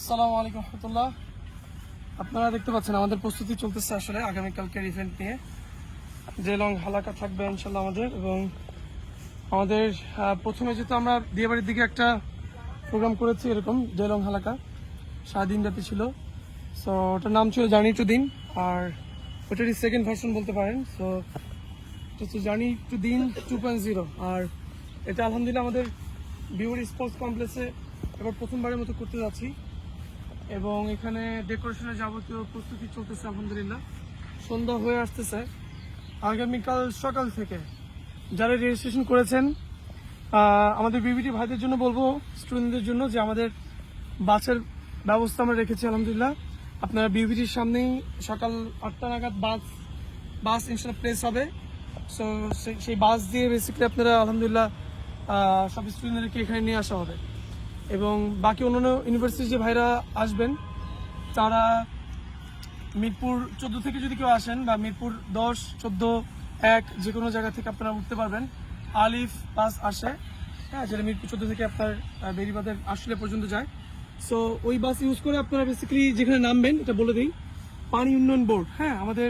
আসসালামু আলাইকুম রহমতুল্লাহ। আপনারা দেখতে পাচ্ছেন আমাদের প্রস্তুতি চলতেছে আসলে আগামীকালকের ইভেন্ট নিয়ে। জেলং হালাকা থাকবে ইনশাল্লাহ আমাদের, এবং আমাদের প্রথমে যেহেতু আমরা বিয়েবাড়ির দিকে একটা প্রোগ্রাম করেছি এরকম জেলং হালাকা, সারাদিন ব্যাপী ছিল। সো ওটার নাম ছিল জার্নি টু দিন, আর ওটারই সেকেন্ড ভার্সন বলতে পারেন। সো এটা হচ্ছে জার্নি টু দিন 2.0, আর এটা আলহামদুলিল্লাহ আমাদের বিউরি স্পোর্টস কমপ্লেক্সে এবার প্রথমবারের মতো করতে যাচ্ছি, এবং এখানে ডেকোরেশনের যাবতীয় প্রস্তুতি চলতেছে আলহামদুলিল্লাহ। সন্ধ্যা হয়ে আসতেছে। আগামীকাল সকাল থেকে যারা রেজিস্ট্রেশন করেছেন, আমাদের বিবিটি ভাইদের জন্য বলবো, স্টুডেন্টদের জন্য, যে আমাদের বাসের ব্যবস্থা আমরা রেখেছি আলহামদুলিল্লাহ। আপনারা বিবিটির সামনেই সকাল 8টা নাগাদ বাস ইনশাল্লাহ প্লেস হবে। সো সেই বাস দিয়ে বেসিক্যালি আপনারা আলহামদুলিল্লাহ সব স্টুডেন্টদেরকে এখানে নিয়ে আসা হবে, এবং বাকি অন্যান্য ইউনিভার্সিটির যে ভাইরা আসবেন তারা মিরপুর 14 থেকে যদি কেউ আসেন, বা মিরপুর 10, 14, 1 যে কোনো জায়গা থেকে আপনারা উঠতে পারবেন। আলিফ বাস আসে, হ্যাঁ, যেটা মিরপুর 14 থেকে আপনার বেরিবাদের আসলে পর্যন্ত যায়। সো ওই বাস ইউজ করে আপনারা বেসিক্যালি যেখানে নামবেন, এটা বলে দিই, পানি উন্নয়ন বোর্ড, হ্যাঁ, আমাদের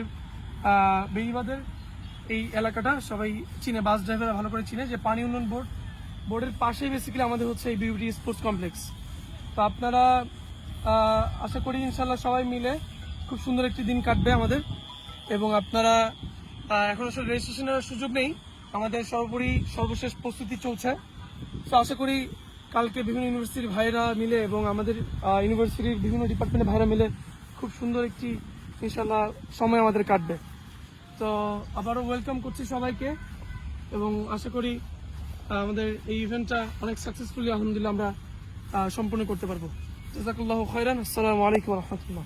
বেরিবাদের এই এলাকাটা সবাই চিনে, বাস ড্রাইভাররা ভালো করে চিনে, যে পানি উন্নয়ন বোর্ডের পাশেই বেসিক্যালি আমাদের হচ্ছে এই বিউটি স্পোর্টস কমপ্লেক্স। তো আপনারা আশা করি ইনশাল্লাহ সবাই মিলে খুব সুন্দর একটি দিন কাটবে আমাদের, এবং আপনারা এখন আসলে রেজিস্ট্রেশনের সুযোগ নেই, আমাদের সর্বশেষ প্রস্তুতি চলছে। তো আশা করি কালকে বিভিন্ন ইউনিভার্সিটির ভাইরা মিলে এবং আমাদের ইউনিভার্সিটির বিভিন্ন ডিপার্টমেন্টের ভাইরা মিলে খুব সুন্দর একটি ইনশাল্লাহ সময় আমাদের কাটবে। তো আবারও ওয়েলকাম করছি সবাইকে, এবং আশা করি আমাদের এই ইভেন্টটা অনেক সাকসেসফুলি আলহামদুলিল্লাহ আমরা সম্পূর্ণ করতে পারবো। জাযাকাল্লাহু খাইরান। আসসালামু আলাইকুম ওয়া রাহমাতুল্লাহ।